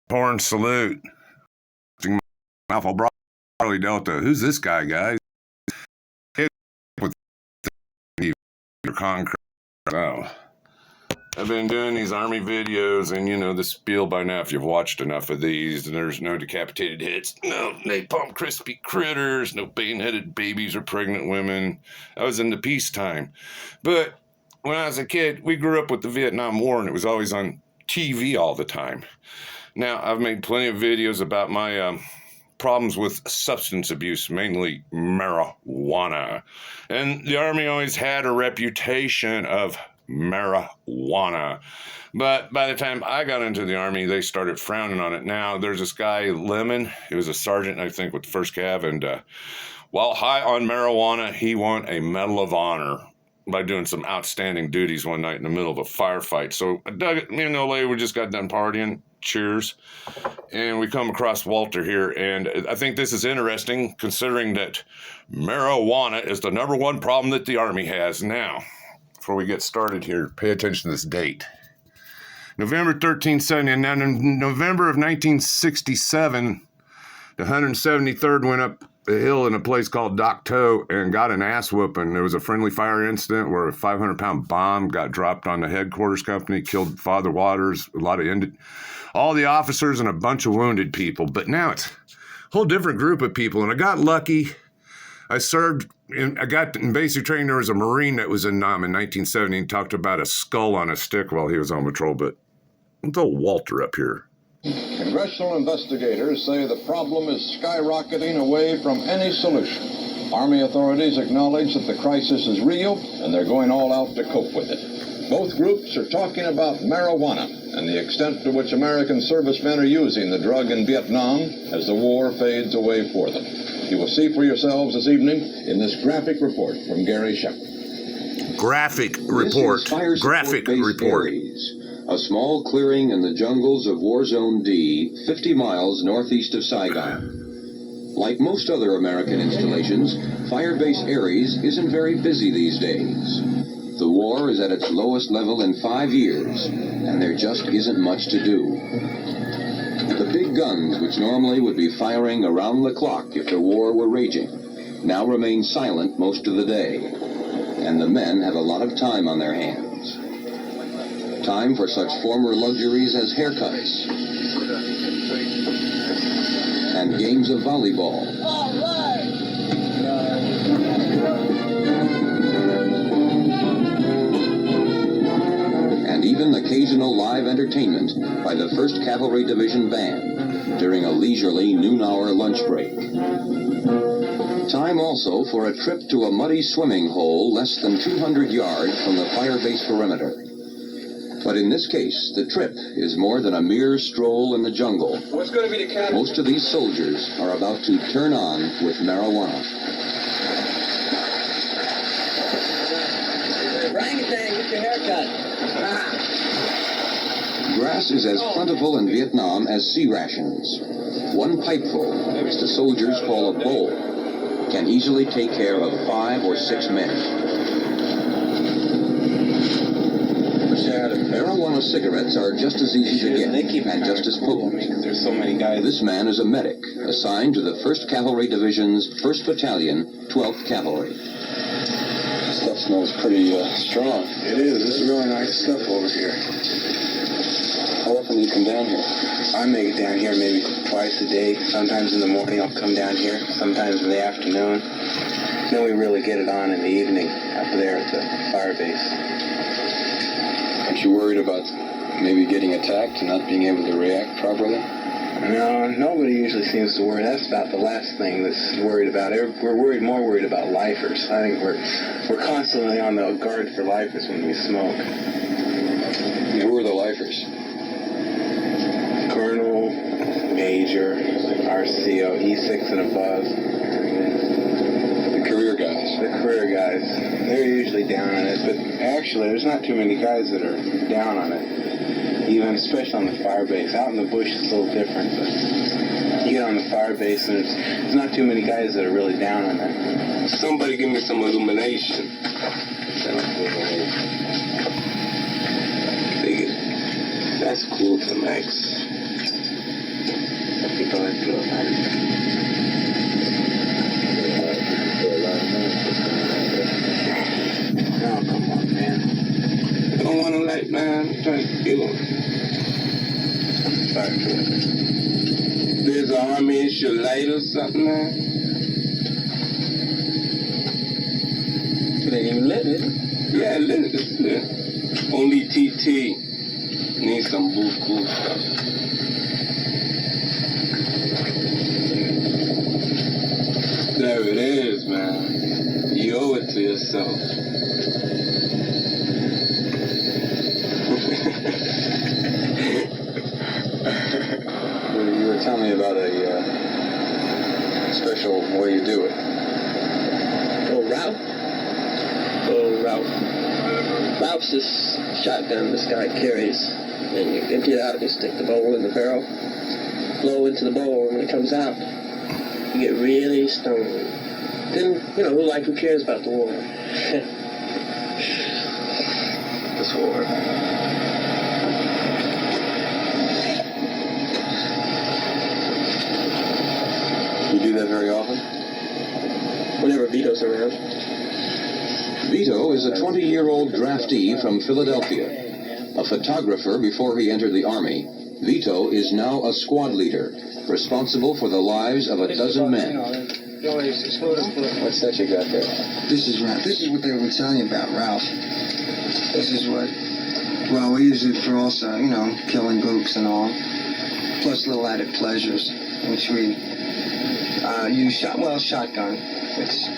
Porn salute. Alpha Bravo Delta. Who's this guy, guys? With your concrete. Oh. I've been doing these Army videos, and you know the spiel by now if you've watched enough of these. There's no decapitated hits, no napalm crispy critters, no bayoneted babies or pregnant women. I was in the peacetime. But when I was a kid, we grew up with the Vietnam War, and it was always on TV all the time. Now, I've made plenty of videos about my problems with substance abuse, mainly marijuana. And the Army always had a reputation of marijuana. But by the time I got into the Army, they started frowning on it. Now, there's this guy, Lemon. He was a sergeant, I think, with the 1st Cav. And while high on marijuana, he won a Medal of Honor by doing some outstanding duties one night in the middle of a firefight. So Doug, me and the old lady, we just got done partying. Cheers. And we come across Walter here, and I think this is interesting considering that marijuana is the #1 problem that the Army has. Now, before we get started here, pay attention to this date. November 1370, and now in November of 1967, the 173rd went up a hill in a place called Dak To and got an ass whooping. There was a friendly fire incident where a 500-pound bomb got dropped on the headquarters company, killed Father Waters, all the officers, and a bunch of wounded people. But now it's a whole different group of people, and I got lucky. I got in basic training. There was a Marine that was in Nam in 1970 and talked about a skull on a stick while he was on patrol. But let's throw Walter up here. Congressional investigators say the problem is skyrocketing away from any solution. Army authorities acknowledge that the crisis is real, and they're going all out to cope with it. Both groups are talking about marijuana and the extent to which American servicemen are using the drug in Vietnam as the war fades away for them. You will see for yourselves this evening in this graphic report from Gary Shepard. Graphic report. Graphic report. A small clearing in the jungles of War Zone D, 50 miles northeast of Saigon. Like most other American installations, Firebase Ares isn't very busy these days. The war is at its lowest level in 5 years, and there just isn't much to do. The big guns, which normally would be firing around the clock if the war were raging, now remain silent most of the day, and the men have a lot of time on their hands. Time for such former luxuries as haircuts and games of volleyball. And even occasional live entertainment by the 1st Cavalry Division Band during a leisurely noon-hour lunch break. Time also for a trip to a muddy swimming hole less than 200 yards from the firebase perimeter. But in this case, the trip is more than a mere stroll in the jungle. What's going to be the cat? Most of these soldiers are about to turn on with marijuana. Orangutan, get your haircut. Grass is as plentiful in Vietnam as sea rations. One pipeful, which the soldiers call a bowl, can easily take care of 5 or 6 men. Marijuana cigarettes are just as easy to get and just as potent. There's so many guys. This man is a medic assigned to the 1st Cavalry Division's 1st Battalion, 12th Cavalry. Stuff smells pretty strong. It is. This is really nice stuff over here. How often do you come down here? I make it down here maybe twice a day. Sometimes in the morning I'll come down here. Sometimes in the afternoon. Then we really get it on in the evening up there at the fire base. Aren't you worried about maybe getting attacked and not being able to react properly? No, nobody usually seems to worry. That's about the last thing that's worried about. We're more worried about lifers. I think we're constantly on the guard for lifers when we smoke. Who are the lifers? Colonel, Major, RCO, E6 and above. The career guys. The career guys. They're usually down on it, but actually there's not too many guys that are down on it. Even, especially on the fire base. Out in the bush it's a little different, but you get on the fire base and there's not too many guys that are really down on it. Somebody give me some illumination. That's cool to the max. keep going through it. Oh, come on, man. I don't want to like, man. I'm trying to kill him. Fire through it. There's an army in your light or something, man. It ain't even lit, is it? Yeah, listen. Only TT. Need some cool stuff. There it is, man. You owe it to yourself. You were telling me about a special way you do it. Oh, Ralph. Ralph's this shotgun this guy carries. And you empty it out and you stick the bowl in the barrel, blow into the bowl, and when it comes out, you get really stoned. Then, like who cares about the war? This war. You do that very often? Whenever Vito's around. Vito is a 20-year-old draftee from Philadelphia. A photographer before he entered the Army, Vito is now a squad leader, responsible for the lives of a dozen men. What's that you got there? This is Ralph. This is what they were telling you about, Ralph. This is what, well, we use it for also, killing gooks and all. Plus little added pleasures, which we use shotgun, which,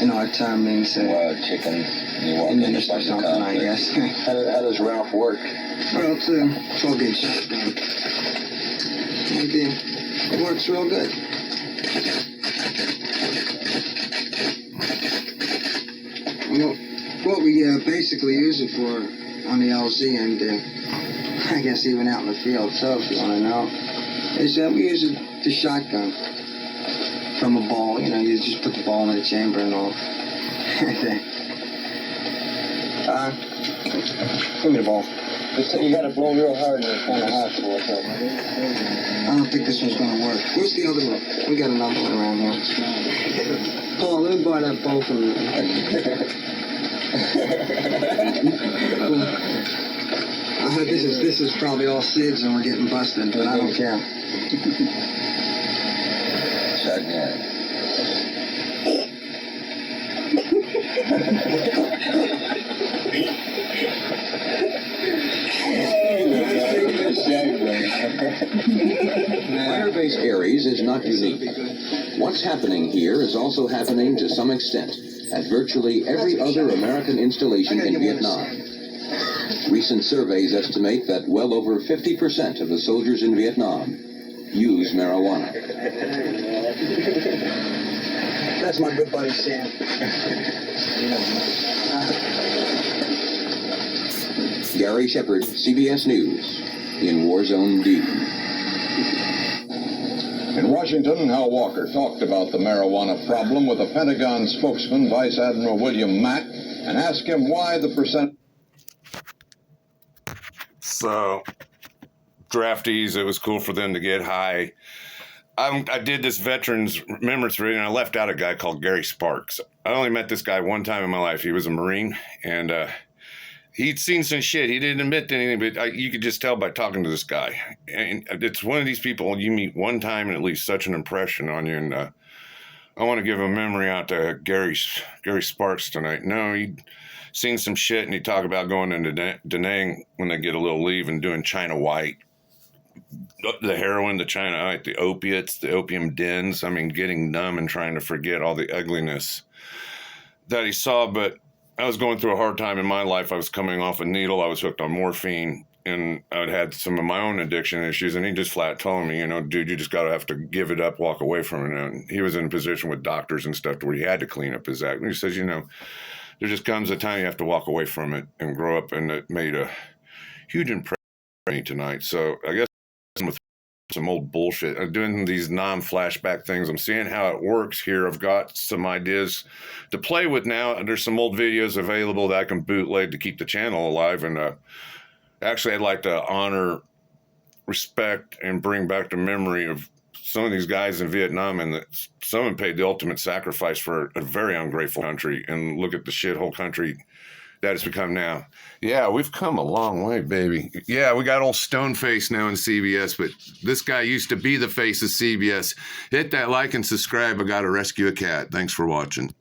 our term means Wild chicken. You walk in just like something, I guess. How does Ralph work? Well, it's a 12-gauge shotgun. And it works real good. Well, what we basically use it for on the LZ and I guess even out in the field, so if you want to know, is that we use the shotgun from a ball. You just put the ball in the chamber and all. Give me the ball. You got to blow real hard and it's kind of hot for it. I don't think this one's going to work. Where's the other one? We got another one around here. Paul, let me buy that ball from you. This is probably all SIDS and we're getting busted, but I don't care. Shotgun. Firebase Aries is not unique. What's happening here is also happening to some extent at virtually every other American installation in Vietnam. Recent surveys estimate that well over 50% of the soldiers in Vietnam use marijuana. That's my good buddy, Sam. Gary Shepard, CBS News, in War Zone D. In Washington, Hal Walker talked about the marijuana problem with a Pentagon spokesman, Vice Admiral William Mack, and asked him why the percent. So, draftees, it was cool for them to get high. I did this veterans remembrance reading, and I left out a guy called Gary Sparks. I only met this guy one time in my life. He was a Marine, and he'd seen some shit. He didn't admit to anything, but you could just tell by talking to this guy. And it's one of these people you meet one time and it leaves such an impression on you. And I want to give a memory out to Gary Sparks tonight. No, he'd seen some shit, and he'd talk about going into Da Nang when they get a little leave and doing China White. The heroin, the China White, the opiates, the opium dens. I mean, getting numb and trying to forget all the ugliness that he saw. But I was going through a hard time in my life. I was coming off a needle. I was hooked on morphine, and I'd had some of my own addiction issues. And he just flat told me, dude, you just got to have to give it up, walk away from it. And he was in a position with doctors and stuff where he had to clean up his act. And he says, there just comes a time you have to walk away from it and grow up. And it made a huge impression on me tonight. So I guess with some old bullshit. I'm doing these non-flashback things. I'm seeing how it works here. I've got some ideas to play with now. There's some old videos available that I can bootleg to keep the channel alive. And actually, I'd like to honor, respect, and bring back the memory of some of these guys in Vietnam, and some of them paid the ultimate sacrifice for a very ungrateful country. And look at the shithole country that it's become now. Yeah, we've come a long way, baby. Yeah, we got old Stoneface now in CBS, but this guy used to be the face of CBS. Hit that like and subscribe. I got to rescue a cat. Thanks for watching.